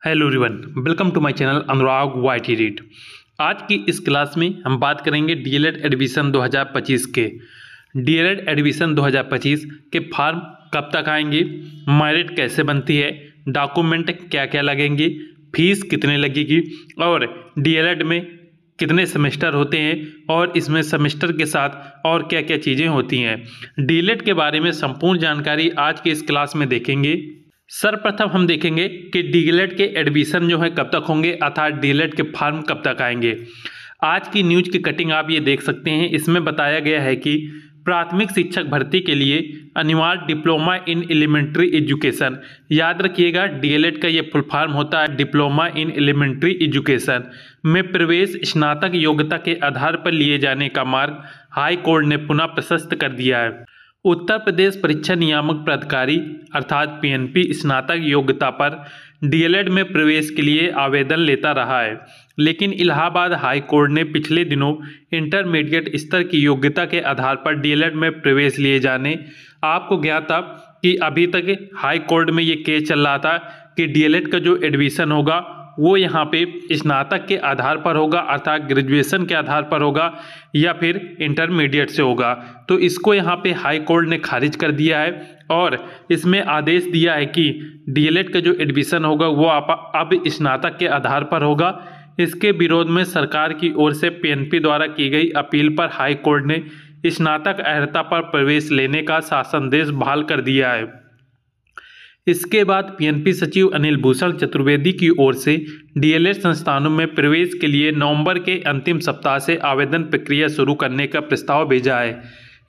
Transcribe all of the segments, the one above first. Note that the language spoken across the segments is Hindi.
Hello everyone, welcome to my channel Anurag YT read. आज की इस क्लास में हम बात करेंगे डीएलएड एडमिशन 2025 के। डीएलएड एडमिशन 2025 के फॉर्म कब तक आएंगे, मेरिट कैसे बनती है, डॉक्यूमेंट क्या क्या लगेंगे, फीस कितने लगेगी और डीएलएड में कितने सेमेस्टर होते हैं और इसमें सेमेस्टर के साथ और क्या क्या चीज़ें होती हैं। डीएलएड के बारे में संपूर्ण जानकारी आज की इस क्लास में देखेंगे। सर्वप्रथम हम देखेंगे कि डीएलएड के एडमिशन जो है कब तक होंगे, अर्थात डीएलएड के फॉर्म कब तक आएंगे। आज की न्यूज की कटिंग आप ये देख सकते हैं। इसमें बताया गया है कि प्राथमिक शिक्षक भर्ती के लिए अनिवार्य डिप्लोमा इन एलिमेंट्री एजुकेशन, याद रखिएगा डीएलएड का ये फुल फॉर्म होता है डिप्लोमा इन एलिमेंट्री एजुकेशन, में प्रवेश स्नातक योग्यता के आधार पर लिए जाने का मार्ग हाई कोर्ट ने पुनः प्रशस्त कर दिया है। उत्तर प्रदेश परीक्षा नियामक प्राधिकारी अर्थात पीएनपी स्नातक योग्यता पर डीएलएड में प्रवेश के लिए आवेदन लेता रहा है, लेकिन इलाहाबाद हाई कोर्ट ने पिछले दिनों इंटरमीडिएट स्तर की योग्यता के आधार पर डीएलएड में प्रवेश लिए जाने, आपको ज्ञात था कि अभी तक हाई कोर्ट में ये केस चल रहा था कि डीएलएड का जो एडमिशन होगा वो यहाँ पे स्नातक के आधार पर होगा, अर्थात ग्रेजुएशन के आधार पर होगा या फिर इंटरमीडिएट से होगा। तो इसको यहाँ पे हाई कोर्ट ने खारिज कर दिया है और इसमें आदेश दिया है कि डीएलएड का जो एडमिशन होगा वो अब स्नातक के आधार पर होगा। इसके विरोध में सरकार की ओर से पीएनपी द्वारा की गई अपील पर हाई कोर्ट ने स्नातक अर्हता पर प्रवेश लेने का शासनादेश बहाल कर दिया है। इसके बाद पीएनपी सचिव अनिल भूषण चतुर्वेदी की ओर से डीएलएड संस्थानों में प्रवेश के लिए नवंबर के अंतिम सप्ताह से आवेदन प्रक्रिया शुरू करने का प्रस्ताव भेजा है।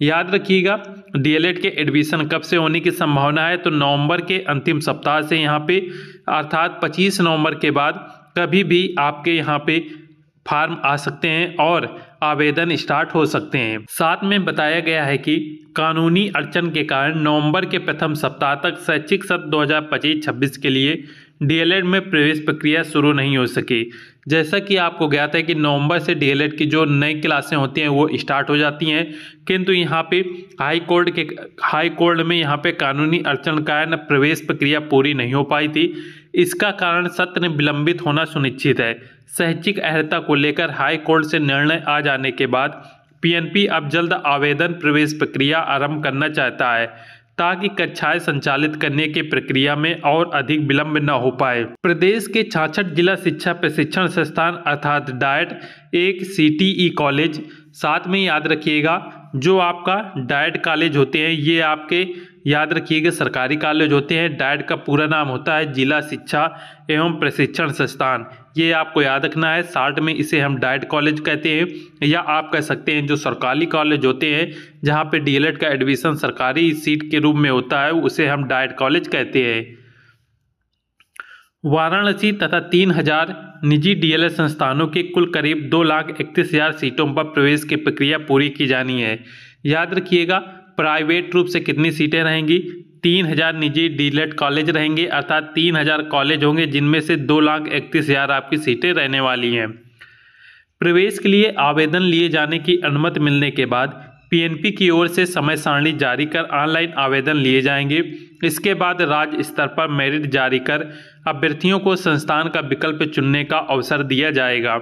याद रखिएगा डीएलएड के एडमिशन कब से होने की संभावना है, तो नवंबर के अंतिम सप्ताह से यहाँ पे अर्थात 25 नवंबर के बाद कभी भी आपके यहाँ पे फॉर्म आ सकते हैं और आवेदन स्टार्ट हो सकते हैं। साथ में बताया गया है कि कानूनी अड़चन के कारण नवंबर के प्रथम सप्ताह तक शैक्षिक सत्र 2025-26 के लिए डीएलएड में प्रवेश प्रक्रिया शुरू नहीं हो सकी। जैसा कि आपको ज्ञात है कि नवंबर से डीएलएड की जो नई क्लासें होती हैं वो स्टार्ट हो जाती हैं, किंतु यहाँ पे हाई कोर्ट में यहाँ पे कानूनी अड़चन के कारण प्रवेश प्रक्रिया पूरी नहीं हो पाई थी। इसका कारण सत्र विलंबित होना सुनिश्चित है। शैक्षिक अर्हता को लेकर हाई कोर्ट से निर्णय आ जाने के बाद पीएनपी अब जल्द आवेदन प्रवेश प्रक्रिया आरंभ करना चाहता है ताकि कक्षाएं संचालित करने की प्रक्रिया में और अधिक विलंब न हो पाए। प्रदेश के 66 जिला शिक्षा प्रशिक्षण संस्थान अर्थात डाइट एक सीटीई कॉलेज, साथ में याद रखिएगा जो आपका डाइट कॉलेज होते हैं ये आपके याद रखिएगा सरकारी कॉलेज होते हैं। डाइट का पूरा नाम होता है जिला शिक्षा एवं प्रशिक्षण संस्थान, ये आपको याद रखना है। शॉर्ट में इसे हम डाइट कॉलेज कहते हैं या आप कह सकते हैं जो सरकारी कॉलेज होते हैं जहां पे डीएलएड का एडमिशन सरकारी सीट के रूप में होता है उसे हम डाइट कॉलेज कहते हैं। वाराणसी तथा 3000 निजी डीएलएड संस्थानों के कुल करीब 2,31,000 सीटों पर प्रवेश की प्रक्रिया पूरी की जानी है। याद रखिएगा प्राइवेट रूप से कितनी सीटें रहेंगी, 3000 निजी डीएलएड कॉलेज रहेंगे, अर्थात 3000 कॉलेज होंगे जिनमें से 2,31,000 आपकी सीटें रहने वाली हैं। प्रवेश के लिए आवेदन लिए जाने की अनुमति मिलने के बाद पीएनपी की ओर से समय सारणी जारी कर ऑनलाइन आवेदन लिए जाएंगे। इसके बाद राज्य स्तर पर मेरिट जारी कर अभ्यर्थियों को संस्थान का विकल्प चुनने का अवसर दिया जाएगा।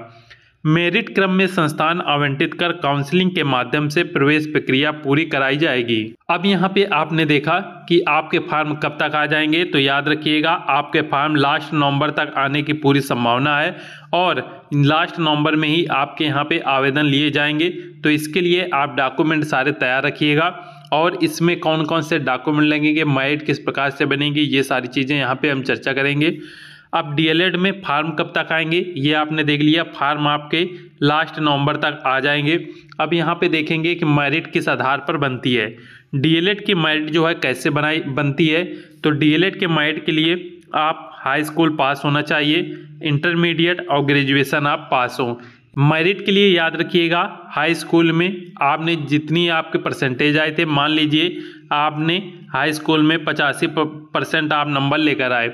मेरिट क्रम में संस्थान आवंटित कर काउंसलिंग के माध्यम से प्रवेश प्रक्रिया पूरी कराई जाएगी। अब यहाँ पे आपने देखा कि आपके फॉर्म कब तक आ जाएंगे, तो याद रखिएगा आपके फॉर्म लास्ट नवंबर तक आने की पूरी संभावना है और लास्ट नवंबर में ही आपके यहाँ पे आवेदन लिए जाएंगे। तो इसके लिए आप डॉक्यूमेंट सारे तैयार रखिएगा और इसमें कौन कौन से डॉक्यूमेंट लगेंगे, मेरिट किस प्रकार से बनेगी, ये सारी चीज़ें यहाँ पे हम चर्चा करेंगे। अब डीएलएड में फॉर्म कब तक आएंगे ये आपने देख लिया, फॉर्म आपके लास्ट नवंबर तक आ जाएंगे। अब यहाँ पे देखेंगे कि मेरिट किस आधार पर बनती है। डीएलएड की मेरिट जो है कैसे बनती है, तो डीएलएड के मेरिट के लिए आप हाई स्कूल पास होना चाहिए, इंटरमीडिएट और ग्रेजुएशन आप पास हो। मेरिट के लिए याद रखिएगा हाई स्कूल में आपने जितनी आपके परसेंटेज आए थे, मान लीजिए आपने हाई स्कूल में 85% आप नंबर लेकर आए,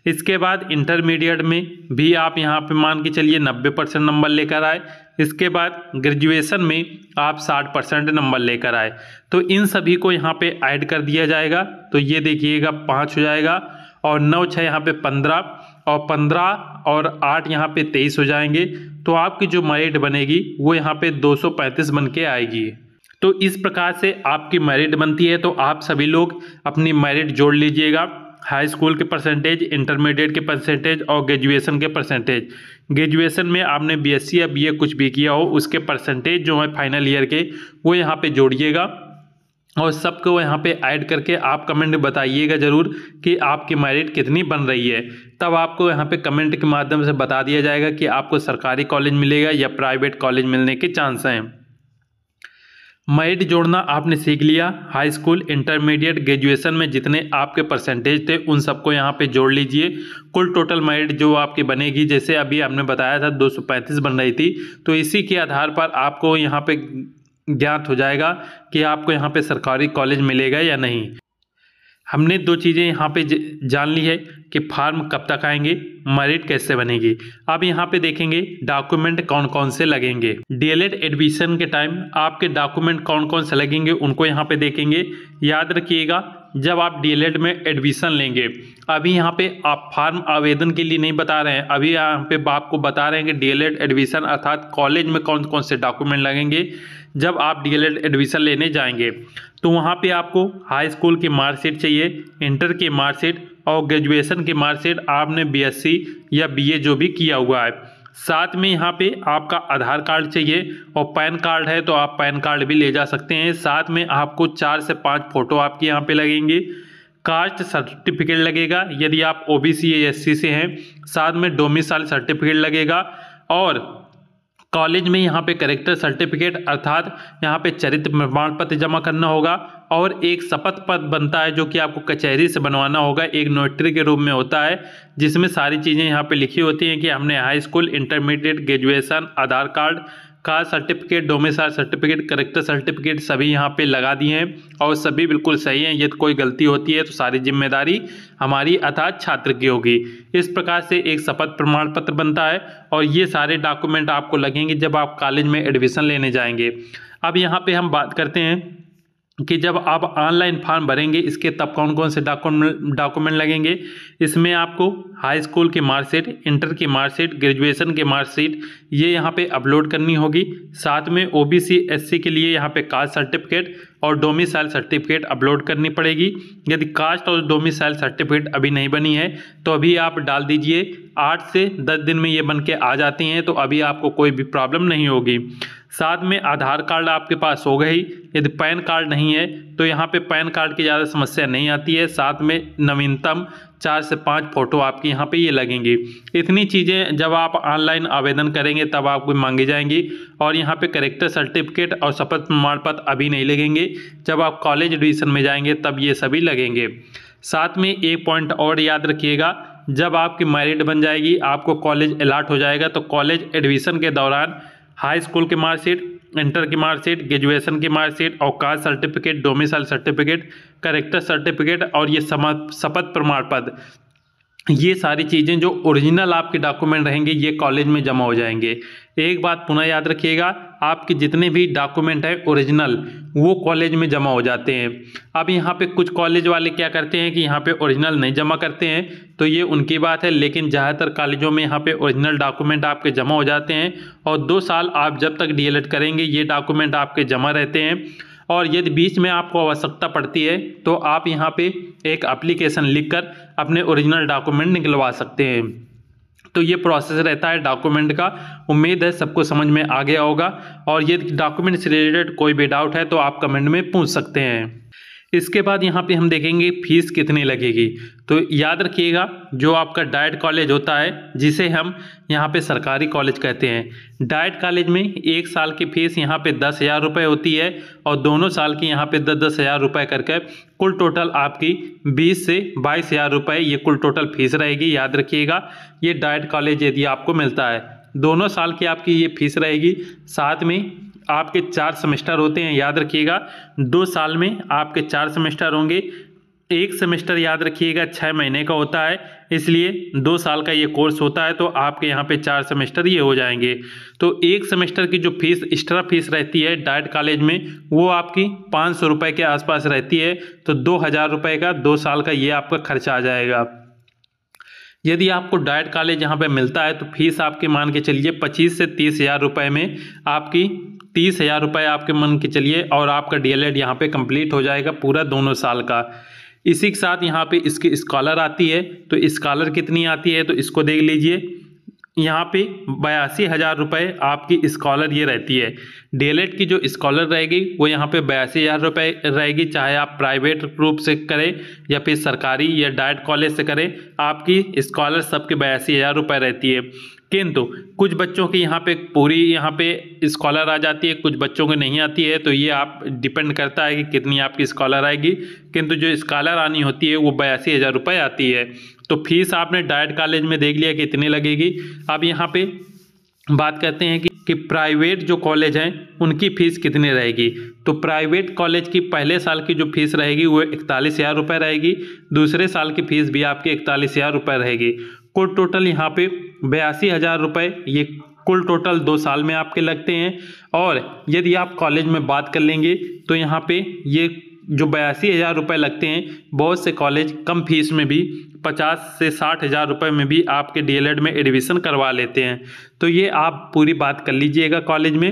इसके बाद इंटरमीडिएट में भी आप यहाँ पे मान के चलिए 90% नंबर लेकर आए, इसके बाद ग्रेजुएशन में आप 60% नंबर लेकर आए, तो इन सभी को यहाँ पे ऐड कर दिया जाएगा। तो ये देखिएगा 5 हो जाएगा और 9 6 यहाँ पे 15 और 15 और 8 यहाँ पे 23 हो जाएंगे। तो आपकी जो मेरिट बनेगी वो यहाँ पे 235 बन के आएगी। तो इस प्रकार से आपकी मेरिट बनती है। तो आप सभी लोग अपनी मेरिट जोड़ लीजिएगा, हाई स्कूल के परसेंटेज, इंटरमीडिएट के परसेंटेज और ग्रेजुएशन के परसेंटेज। ग्रेजुएशन में आपने बीएससी या बीए कुछ भी किया हो उसके परसेंटेज जो है फाइनल ईयर के वो यहाँ पे जोड़िएगा और सबको यहाँ पे ऐड करके आप कमेंट में बताइएगा ज़रूर कि आपकी मेरिट कितनी बन रही है। तब आपको यहाँ पे कमेंट के माध्यम से बता दिया जाएगा कि आपको सरकारी कॉलेज मिलेगा या प्राइवेट कॉलेज मिलने के चांस हैं। मेरिट जोड़ना आपने सीख लिया। हाई स्कूल, इंटरमीडिएट, ग्रेजुएशन में जितने आपके परसेंटेज थे उन सबको यहाँ पे जोड़ लीजिए। कुल टोटल मेरिट जो आपकी बनेगी, जैसे अभी आपने बताया था 235 बन रही थी, तो इसी के आधार पर आपको यहाँ पे ज्ञात हो जाएगा कि आपको यहाँ पे सरकारी कॉलेज मिलेगा या नहीं। हमने दो चीज़ें यहाँ पे जान ली है कि फॉर्म कब तक आएंगे, मेरिट कैसे बनेगी। अब यहाँ पे देखेंगे डॉक्यूमेंट कौन कौन से लगेंगे। डीएलएड एडमिशन के टाइम आपके डॉक्यूमेंट कौन कौन से लगेंगे उनको यहाँ पे देखेंगे। याद रखिएगा, जब आप डीएलएड में एडमिशन लेंगे, अभी यहाँ पे आप फॉर्म आवेदन के लिए नहीं बता रहे हैं, अभी यहाँ पे आपको बता रहे हैं कि डीएलएड एडमिशन अर्थात कॉलेज में कौन कौन से डॉक्यूमेंट लगेंगे। जब आप डीएलएड एडमिशन लेने जाएंगे तो वहाँ पे आपको हाई स्कूल की मार्कशीट चाहिए, इंटर की मार्कशीट और ग्रेजुएशन की मार्कशीट, आपने बीएससी या बीए जो भी किया हुआ है। साथ में यहाँ पे आपका आधार कार्ड चाहिए और पैन कार्ड है तो आप पैन कार्ड भी ले जा सकते हैं। साथ में आपको 4 से 5 फोटो आपके यहाँ पे लगेंगे। कास्ट सर्टिफिकेट लगेगा यदि आप ओबीसी या एससी से हैं। साथ में डोमिसाइल सर्टिफिकेट लगेगा और कॉलेज में यहाँ पे कैरेक्टर सर्टिफिकेट अर्थात यहाँ पे चरित्र प्रमाण पत्र जमा करना होगा और एक शपथ पत्र बनता है जो कि आपको कचहरी से बनवाना होगा, एक नोटरी के रूप में होता है जिसमें सारी चीज़ें यहाँ पे लिखी होती हैं कि हमने high school, intermediate, graduation, Aadhaar card, caste certificate, domicile certificate, character certificate सभी यहाँ पे लगा दिए हैं और सभी बिल्कुल सही हैं। यदि कोई गलती होती है तो सारी जिम्मेदारी हमारी अर्थात छात्र की होगी। इस प्रकार से एक शपथ प्रमाण पत्र बनता है और ये सारे डॉक्यूमेंट आपको लगेंगे जब आप कॉलेज में एडमिशन लेने जाएंगे। अब यहाँ पे हम बात करते हैं कि जब आप ऑनलाइन फॉर्म भरेंगे इसके तब कौन कौन से डॉक्यूमेंट लगेंगे। इसमें आपको हाई स्कूल की मार्कशीट, इंटर की मार्कशीट, ग्रेजुएशन की मार्कशीट ये यहाँ पे अपलोड करनी होगी। साथ में ओबीसी एससी के लिए यहाँ पे कास्ट सर्टिफिकेट और डोमिसाइल सर्टिफिकेट अपलोड करनी पड़ेगी। यदि कास्ट और डोमिसाइल सर्टिफिकेट अभी नहीं बनी है तो अभी आप डाल दीजिए, 8 से 10 दिन में ये बन के आ जाती हैं तो अभी आपको कोई भी प्रॉब्लम नहीं होगी। साथ में आधार कार्ड आपके पास होगा ही, यदि पैन कार्ड नहीं है तो यहाँ पे पैन कार्ड की ज़्यादा समस्या नहीं आती है। साथ में नवीनतम 4 से 5 फोटो आपकी यहाँ पे ये लगेंगी। इतनी चीज़ें जब आप ऑनलाइन आवेदन करेंगे तब आपको मांगी जाएंगी और यहाँ पे कैरेक्टर सर्टिफिकेट और शपथ प्रमाण पत्र अभी नहीं लगेंगे, जब आप कॉलेज एडमिशन में जाएंगे तब ये सभी लगेंगे। साथ में एक पॉइंट और याद रखिएगा, जब आपकी मेरिट बन जाएगी, आपको कॉलेज अलॉट हो जाएगा तो कॉलेज एडमिशन के दौरान हाई स्कूल की मार्कशीट, इंटर की मार्कशीट, ग्रेजुएशन की मार्कशीट और cast certificate, domicile certificate, character certificate और ये शपथ प्रमाण पत्र, ये सारी चीज़ें जो ओरिजिनल आपके डॉक्यूमेंट रहेंगे ये कॉलेज में जमा हो जाएंगे। एक बात पुनः याद रखिएगा, आपके जितने भी डॉक्यूमेंट हैं ओरिजिनल वो कॉलेज में जमा हो जाते हैं। अब यहाँ पे कुछ कॉलेज वाले क्या करते हैं कि यहाँ पे ओरिजिनल नहीं जमा करते हैं तो ये उनकी बात है, लेकिन ज़्यादातर कॉलेजों में यहाँ पे ओरिजिनल डॉक्यूमेंट आपके जमा हो जाते हैं और 2 साल आप जब तक डीएलएड करेंगे ये डॉक्यूमेंट आपके जमा रहते हैं। और यदि बीच में आपको आवश्यकता पड़ती है तो आप यहाँ पे एक एप्लीकेशन लिखकर अपने ओरिजिनल डॉक्यूमेंट निकलवा सकते हैं। तो ये प्रोसेस रहता है डॉक्यूमेंट का। उम्मीद है सबको समझ में आ गया होगा और ये डॉक्यूमेंट से रिलेटेड कोई भी डाउट है तो आप कमेंट में पूछ सकते हैं। इसके बाद यहाँ पे हम देखेंगे फीस कितनी लगेगी। तो याद रखिएगा, जो आपका डाइट कॉलेज होता है जिसे हम यहाँ पे सरकारी कॉलेज कहते हैं, डाइट कॉलेज में 1 साल की फ़ीस यहाँ पे 10,000 रुपये होती है और दोनों साल की यहाँ पे 10,000 रुपये करके कुल टोटल आपकी 20 से 22,000 रुपये ये कुल टोटल फीस रहेगी। याद रखिएगा, ये डाइट कॉलेज यदि आपको मिलता है, दोनों साल की आपकी ये फीस रहेगी। साथ में आपके 4 सेमेस्टर होते हैं, याद रखिएगा 2 साल में आपके 4 सेमेस्टर होंगे। एक सेमेस्टर याद रखिएगा 6 महीने का होता है, इसलिए 2 साल का ये कोर्स होता है तो आपके यहाँ पे 4 सेमेस्टर ये हो जाएंगे। तो एक सेमेस्टर की जो फीस एक्स्ट्रा फीस रहती है डाइट कॉलेज में वो आपकी 500 रुपये के आसपास रहती है। तो 2,000 रुपये का 2 साल का ये आपका खर्चा आ जाएगा। यदि आपको डाइट कॉलेज यहाँ पे मिलता है तो फीस आपके मान के चलिए 25 से 30,000 रुपये में आपकी 30,000 रुपये आपके मान के चलिए और आपका डीएलएड यहाँ पे कंप्लीट हो जाएगा पूरा दोनों साल का। इसी के साथ यहाँ पे इसकी स्कॉलर आती है, तो स्कॉलर कितनी आती है तो इसको देख लीजिए। यहाँ पे 82,000 रुपये आपकी स्कॉलर ये रहती है। डीएलएड की जो स्कॉलर रहेगी वो यहाँ पे 82,000 रुपये रहेगी, चाहे आप प्राइवेट रूप से करें या फिर सरकारी या डाइट कॉलेज से करें, आपकी स्कॉलर सबके 82,000 रुपये रहती है। किंतु कुछ बच्चों की यहाँ पे पूरी यहाँ पे स्कॉलर आ जाती है, कुछ बच्चों को नहीं आती है, तो ये आप डिपेंड करता है कि कितनी आपकी स्कॉलर आएगी। किंतु जो स्कॉलर आनी होती है वो 82,000 रुपये आती है। तो फीस आपने डाइट कॉलेज में देख लिया कितनी लगेगी। अब यहाँ पे बात करते हैं कि प्राइवेट जो कॉलेज हैं उनकी फ़ीस कितनी रहेगी। तो प्राइवेट कॉलेज की पहले साल की जो फीस रहेगी वो 41,000 रुपये रहेगी, दूसरे साल की फ़ीस भी आपकी 41,000 रुपये रहेगी। कुल टोटल यहाँ पे 82,000 रुपये ये कुल टोटल 2 साल में आपके लगते हैं। और यदि आप कॉलेज में बात कर लेंगे तो यहाँ पे ये जो 82,000 रुपये लगते हैं, बहुत से कॉलेज कम फीस में भी 50 से 60,000 रुपये में भी आपके डीएलएड में एडमिशन करवा लेते हैं। तो ये आप पूरी बात कर लीजिएगा कॉलेज में।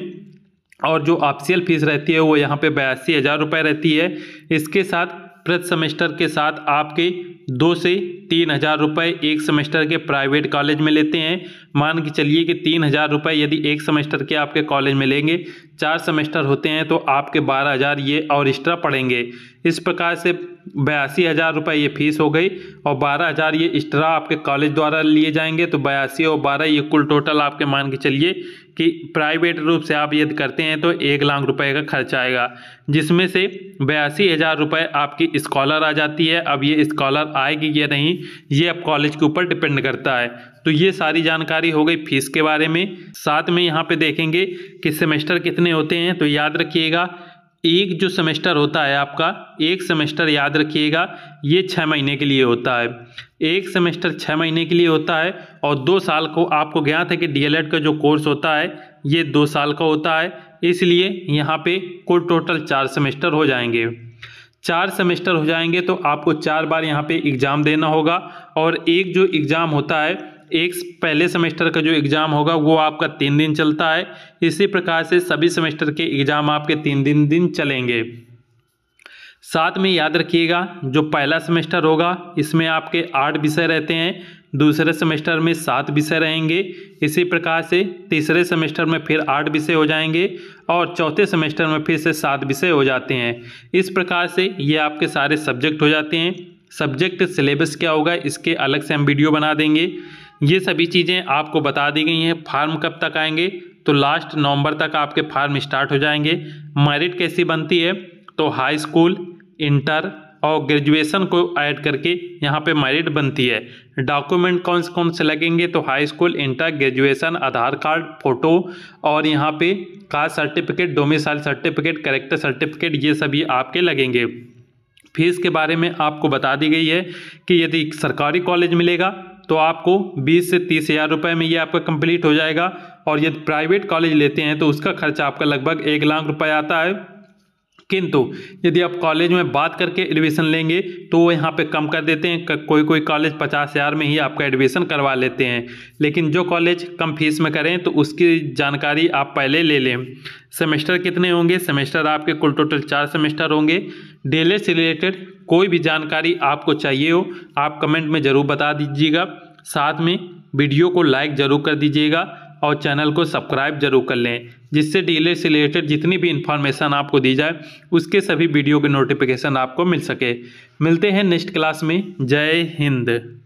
और जो ऑफिशियल फीस रहती है वो यहाँ पे 82,000 रुपये रहती है। इसके साथ प्रति सेमेस्टर के साथ आपके 2 से 3,000 रुपये एक सेमेस्टर के प्राइवेट कॉलेज में लेते हैं। मान के चलिए कि 3,000 रुपये यदि एक सेमेस्टर के आपके कॉलेज में लेंगे, 4 सेमेस्टर होते हैं तो आपके 12,000 ये और एक्स्ट्रा पड़ेंगे। इस प्रकार से 82,000 रुपये ये फीस हो गई और 12,000 ये एक्स्ट्रा आपके कॉलेज द्वारा लिए जाएंगे। तो 82 और 12 ये कुल टोटल आपके मान के चलिए कि प्राइवेट रूप से आप यदि करते हैं तो 1 लाख रुपए का खर्चा आएगा, जिसमें से 82,000 रुपये आपकी स्कॉलर आ जाती है। अब ये स्कॉलर आएगी या नहीं ये अब कॉलेज के ऊपर डिपेंड करता है। तो ये सारी जानकारी हो गई फीस के बारे में। साथ में यहाँ पे देखेंगे कि सेमेस्टर कितने होते हैं। तो याद रखिएगा एक जो सेमेस्टर होता है आपका, एक सेमेस्टर याद रखिएगा ये 6 महीने के लिए होता है। एक सेमेस्टर 6 महीने के लिए होता है और 2 साल को आपको ज्ञात है कि डीएलएड का जो कोर्स होता है ये 2 साल का होता है। इसलिए यहाँ पे कुल टोटल 4 सेमेस्टर हो जाएंगे। 4 सेमेस्टर हो जाएंगे तो आपको 4 बार यहाँ पे एग्ज़ाम देना होगा। और एक जो एग्ज़ाम होता है, एक पहले सेमेस्टर का जो एग्ज़ाम होगा वो आपका 3 दिन चलता है। इसी प्रकार से सभी सेमेस्टर के एग्ज़ाम आपके 3 दिन चलेंगे। साथ में याद रखिएगा जो पहला सेमेस्टर होगा इसमें आपके 8 विषय रहते हैं, दूसरे सेमेस्टर में 7 विषय रहेंगे। इसी प्रकार से तीसरे सेमेस्टर में फिर 8 विषय हो जाएंगे और चौथे सेमेस्टर में फिर से 7 विषय हो जाते हैं। इस प्रकार से ये आपके सारे सब्जेक्ट हो जाते हैं। सब्जेक्ट सिलेबस क्या होगा इसके अलग से हम वीडियो बना देंगे। ये सभी चीज़ें आपको बता दी गई हैं। फार्म कब तक आएंगे तो लास्ट नवंबर तक आपके फार्म स्टार्ट हो जाएंगे। मेरिट कैसी बनती है तो हाई स्कूल, इंटर और ग्रेजुएशन को ऐड करके यहाँ पे मेरिट बनती है। डॉक्यूमेंट कौन से लगेंगे तो high school, inter, graduation, Aadhaar card, photo और यहाँ पे cast certificate, domicile certificate, character certificate ये सभी आपके लगेंगे। फीस के बारे में आपको बता दी गई है कि यदि सरकारी कॉलेज मिलेगा तो आपको 20 से 30,000 रुपये में ये आपका कंप्लीट हो जाएगा। और यदि प्राइवेट कॉलेज लेते हैं तो उसका खर्चा आपका लगभग 1 लाख रुपये आता है। किंतु यदि आप कॉलेज में बात करके एडमिशन लेंगे तो वो यहाँ पे कम कर देते हैं। कोई कॉलेज 50,000 में ही आपका एडमिशन करवा लेते हैं। लेकिन जो कॉलेज कम फीस में करें तो उसकी जानकारी आप पहले ले लें। सेमेस्टर कितने होंगे, सेमेस्टर आपके कुल टोटल 4 सेमेस्टर होंगे। डीएलएड से रिलेटेड कोई भी जानकारी आपको चाहिए हो आप कमेंट में ज़रूर बता दीजिएगा। साथ में वीडियो को लाइक ज़रूर कर दीजिएगा और चैनल को सब्सक्राइब जरूर कर लें, जिससे डीएलएड से रिलेटेड जितनी भी इन्फॉर्मेशन आपको दी जाए उसके सभी वीडियो के नोटिफिकेशन आपको मिल सके। मिलते हैं नेक्स्ट क्लास में। जय हिंद।